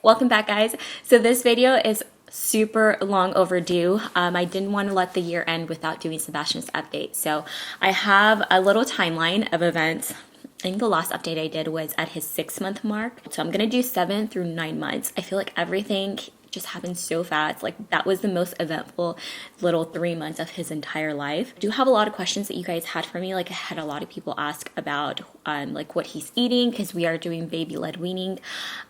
Welcome back, guys. So this video is super long overdue. I didn't want to let the year end without doing Sebastian's update. So I have a little timeline of events. I think the last update I did was at his 6-month mark. So I'm going to do 7 through 9 months. I feel like everything just happened so fast. Like that was the most eventful little 3 months of his entire life. I do have a lot of questions that you guys had for me. Like I had a lot of people ask about like what he's eating because we are doing baby-led weaning.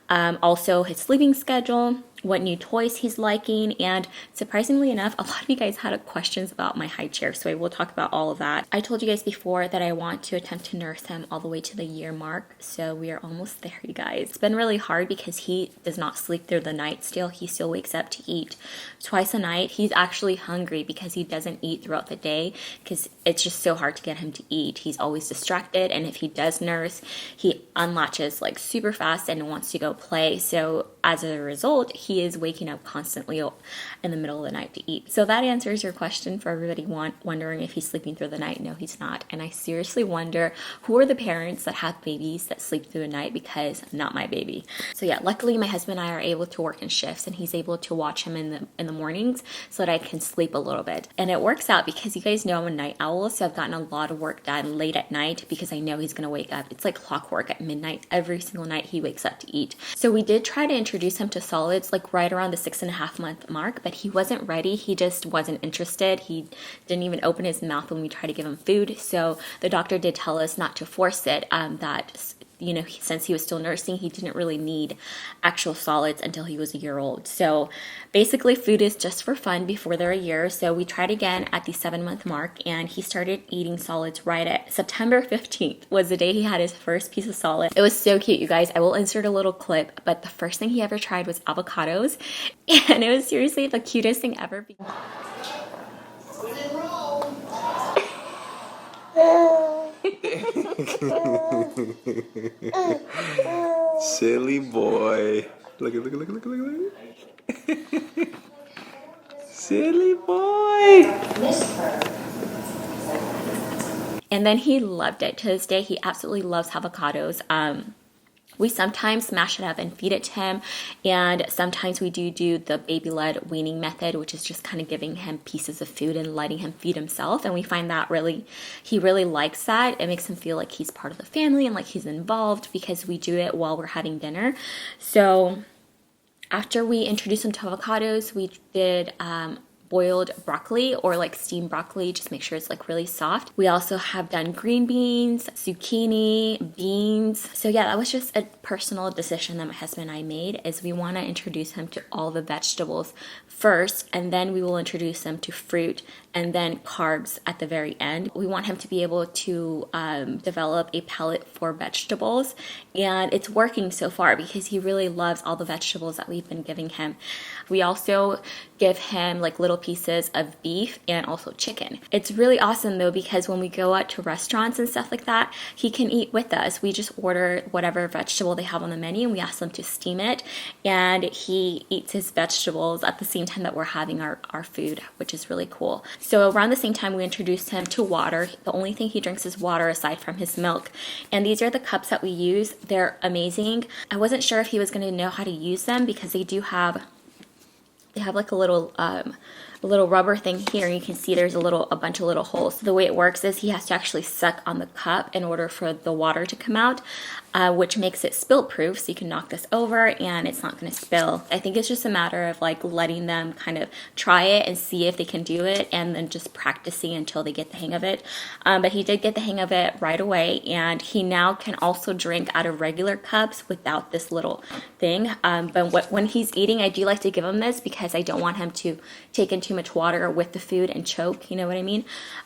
Also his sleeping schedule, what new toys he's liking, and surprisingly enough, a lot of you guys had questions about my high chair, so I will talk about all of that. I told you guys before that I want to attempt to nurse him all the way to the year mark, so we are almost there, you guys. It's been really hard because he does not sleep through the night still. He still wakes up to eat twice a night. He's actually hungry because he doesn't eat throughout the day because it's just so hard to get him to eat. He's always distracted, and if he does nurse, he unlatches like super fast and wants to go play. So as a result, he is waking up constantly in the middle of the night to eat. So that answers your question for everybody wondering if he's sleeping through the night. No, he's not. And I seriously wonder who are the parents that have babies that sleep through the night, because not my baby. So yeah, luckily my husband and I are able to work in shifts, and he's able to watch him in the mornings so that I can sleep a little bit. And it works out because you guys know I'm a night owl, so I've gotten a lot of work done late at night because I know he's gonna wake up. It's like clockwork at midnight. Every single night he wakes up to eat. So we did try to introduce him to solids like right around the 6.5 month mark, but he wasn't ready. He just wasn't interested. He didn't even open his mouth when we tried to give him food. So the doctor did tell us not to force it, that you know, since he was still nursing, he didn't really need actual solids until he was a year old. So basically food is just for fun before they're a year. So we tried again at the 7-month mark, and he started eating solids right at September 15th was the day he had his first piece of solid. It was so cute, you guys. I will insert a little clip, but the first thing he ever tried was avocados, and it was seriously the cutest thing ever. Silly boy. Look. Silly boy. And then he loved it. To this day, he absolutely loves avocados. We sometimes smash it up and feed it to him, and sometimes we do the baby-led weaning method, which is just kind of giving him pieces of food and letting him feed himself, and we find that he really likes that. It makes him feel like he's part of the family and like he's involved because we do it while we're having dinner. So after we introduced him to avocados, we did boiled broccoli or like steamed broccoli, just make sure it's like really soft. We also have done green beans, zucchini, beans. So yeah, that was just a personal decision that my husband and I made, is we want to introduce him to all the vegetables first, and then we will introduce him to fruit and then carbs at the very end. We want him to be able to develop a palate for vegetables, and it's working so far because he really loves all the vegetables that we've been giving him. We also give him like little pieces of beef and also chicken. It's really awesome though, because when we go out to restaurants and stuff like that, he can eat with us. We just order whatever vegetable they have on the menu and we ask them to steam it, and he eats his vegetables at the same time that we're having our food, which is really cool. So around the same time we introduced him to water. The only thing he drinks is water aside from his milk, and these are the cups that we use. They're amazing. I wasn't sure if he was going to know how to use them because they have like a little rubber thing here, and you can see there's a bunch of little holes. So the way it works is he has to actually suck on the cup in order for the water to come out, which makes it spill proof, so you can knock this over and it's not going to spill. I think it's just a matter of like letting them kind of try it and see if they can do it, and then just practicing until they get the hang of it. But he did get the hang of it right away, and he now can also drink out of regular cups without this little thing. But when he's eating, I do like to give him this because I don't want him to take in too much water with the food and choke, you know what I mean?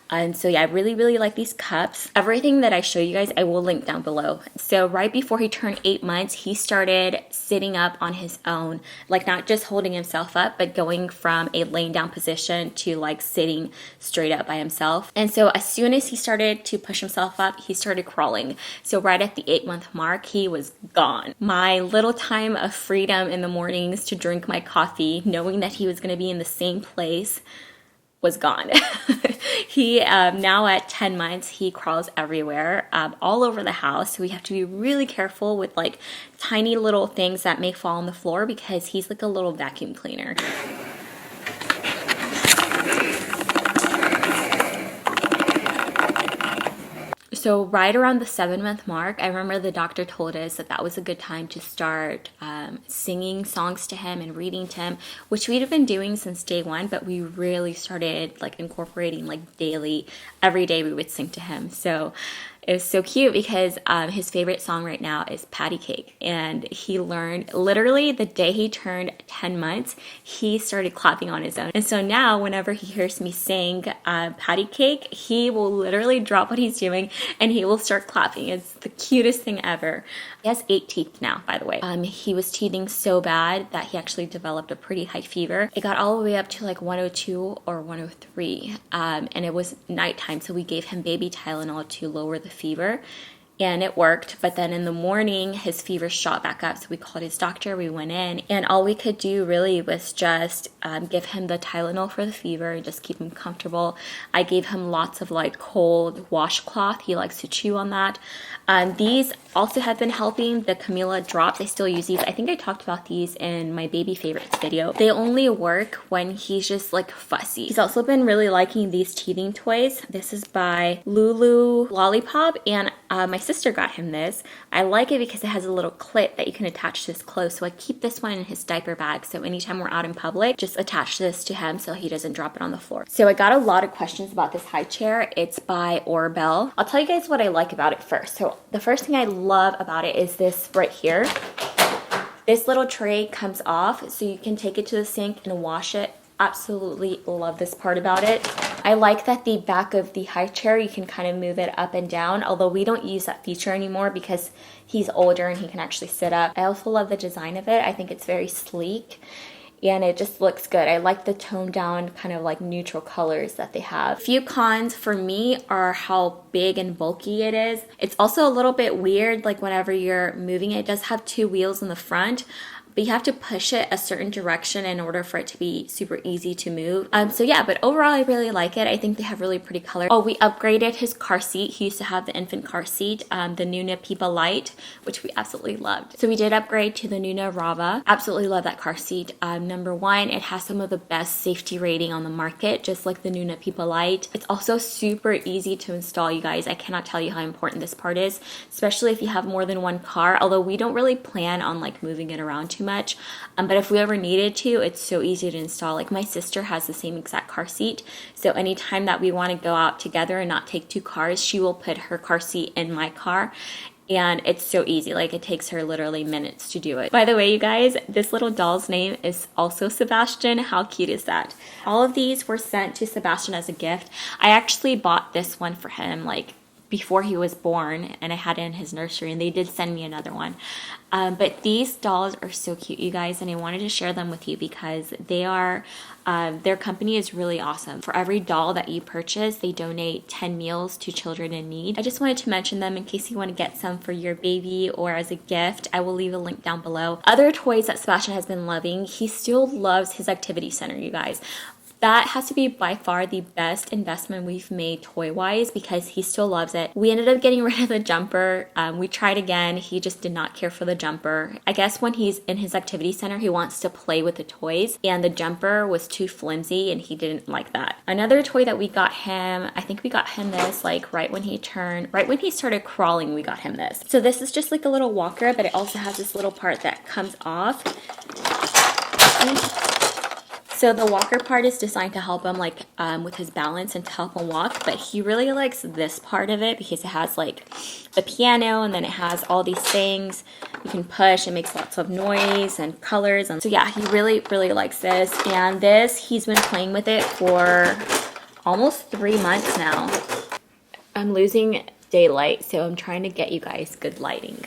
And so yeah, I really like these cups. Everything that I show you guys, I will link down below. So right before he turned 8 months, he started sitting up on his own, like not just holding himself up, but going from a laying down position to like sitting straight up by himself. And so as soon as he started to push himself up, he started crawling. So right at the 8-month mark, he was gone. My little time of freedom in the mornings to drink my coffee, knowing that he was going to be in the same place, was gone. He now at 10 months, he crawls everywhere, all over the house. So we have to be really careful with like tiny little things that may fall on the floor because he's like a little vacuum cleaner. So right around the 7-month mark, I remember the doctor told us that that was a good time to start singing songs to him and reading to him, which we'd have been doing since day one, but we really started like incorporating like daily, every day we would sing to him. So it was so cute because his favorite song right now is Patty Cake. And he learned literally the day he turned 10 months, he started clapping on his own. And so now whenever he hears me sing Patty Cake, he will literally drop what he's doing and he will start clapping. It's the cutest thing ever. He has 8 teeth now, by the way. He was teething so bad that he actually developed a pretty high fever. It got all the way up to like 102 or 103. And it was nighttime, so we gave him baby Tylenol to lower the fever. And it worked, but then in the morning his fever shot back up, so we called his doctor, we went in, and all we could do really was just give him the Tylenol for the fever and just keep him comfortable. I gave him lots of like cold washcloth, he likes to chew on that. These also have been helping, the Camila drops. I still use these. I think I talked about these in my baby favorites video. They only work when he's just like fussy. He's also been really liking these teething toys. This is by Lulu Lollipop, and my sister got him this. I like it because it has a little clip that you can attach to his clothes. So I keep this one in his diaper bag. So anytime we're out in public, just attach this to him so he doesn't drop it on the floor. So I got a lot of questions about this high chair. It's by Orbel. I'll tell you guys what I like about it first. So the first thing I love about it is this right here. This little tray comes off so you can take it to the sink and wash it. Absolutely love this part about it. I like that the back of the high chair, you can kind of move it up and down, although we don't use that feature anymore because he's older and he can actually sit up. I also love the design of it. I think it's very sleek and it just looks good. I like the toned down kind of like neutral colors that they have. A few cons for me are how big and bulky it is. It's also a little bit weird, like whenever you're moving it does have 2 wheels in the front, but you have to push it a certain direction in order for it to be super easy to move. So yeah, but overall I really like it. I think they have really pretty colors. Oh, we upgraded his car seat. He used to have the infant car seat, the Nuna Pipa Light, which we absolutely loved. So we did upgrade to the Nuna Rava. Absolutely love that car seat. Number one, it has some of the best safety rating on the market, just like the Nuna Pipa Light. It's also super easy to install, you guys. I cannot tell you how important this part is, especially if you have more than one car, although we don't really plan on like moving it around too much. But if we ever needed to, it's so easy to install. Like my sister has the same exact car seat. So anytime that we want to go out together and not take 2 cars, she will put her car seat in my car. And it's so easy. Like it takes her literally minutes to do it. By the way, you guys, this little doll's name is also Sebastian. How cute is that? All of these were sent to Sebastian as a gift. I actually bought this one for him like before he was born, and I had it in his nursery, and they did send me another one. But these dolls are so cute, you guys, and I wanted to share them with you because they are, their company is really awesome. For every doll that you purchase, they donate 10 meals to children in need. I just wanted to mention them in case you want to get some for your baby or as a gift. I will leave a link down below. Other toys that Sebastian has been loving, he still loves his activity center, you guys. That has to be by far the best investment we've made toy-wise because he still loves it. We ended up getting rid of the jumper. We tried again. He just did not care for the jumper. I guess when he's in his activity center, he wants to play with the toys, and the jumper was too flimsy and he didn't like that. Another toy that we got him, I think we got him this like right when he started crawling, we got him this. So this is just like a little walker, but it also has this little part that comes off. So the walker part is designed to help him like with his balance and to help him walk, but he really likes this part of it because it has like the piano and then it has all these things you can push. It makes lots of noise and colors, and so yeah, he really likes this. And this, he's been playing with it for almost 3 months now. I'm losing daylight, so I'm trying to get you guys good lighting.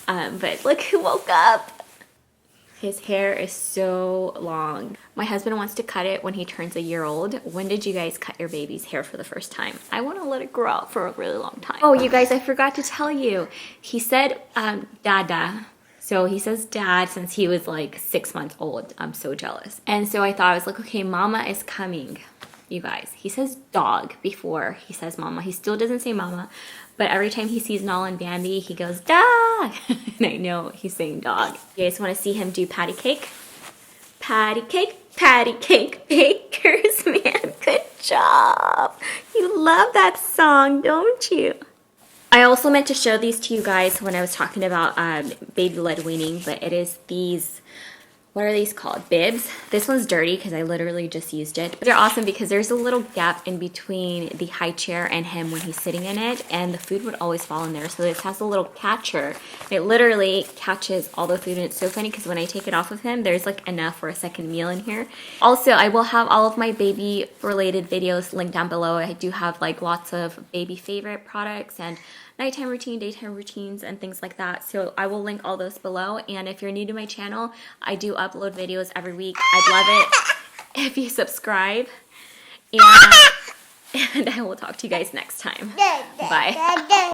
But look who woke up. His hair is so long. My husband wants to cut it when he turns a year old. When did you guys cut your baby's hair for the first time? I want to let it grow out for a really long time. Oh, you guys, I forgot to tell you. He said dada. So he says dad since he was like 6 months old. I'm so jealous. And so I thought, I was like, okay, mama is coming. you guys. He says dog before he says mama. He still doesn't say mama, but every time he sees Nala and Bambi, he goes dog. And I know he's saying dog. You guys want to see him do patty cake? Patty cake bakers, man. Good job. You love that song, don't you? I also meant to show these to you guys when I was talking about baby-led weaning, but it is these, what are these called? Bibs. This one's dirty because I literally just used it. But they're awesome because there's a little gap in between the high chair and him when he's sitting in it, and the food would always fall in there. So this has a little catcher. It literally catches all the food, and it's so funny because when I take it off of him, there's like enough for a second meal in here. Also, I will have all of my baby related videos linked down below. I do have like lots of baby favorite products and nighttime routine, daytime routines, and things like that. So I will link all those below. And if you're new to my channel, I do upload videos every week. I'd love it if you subscribe. And I will talk to you guys next time. Bye.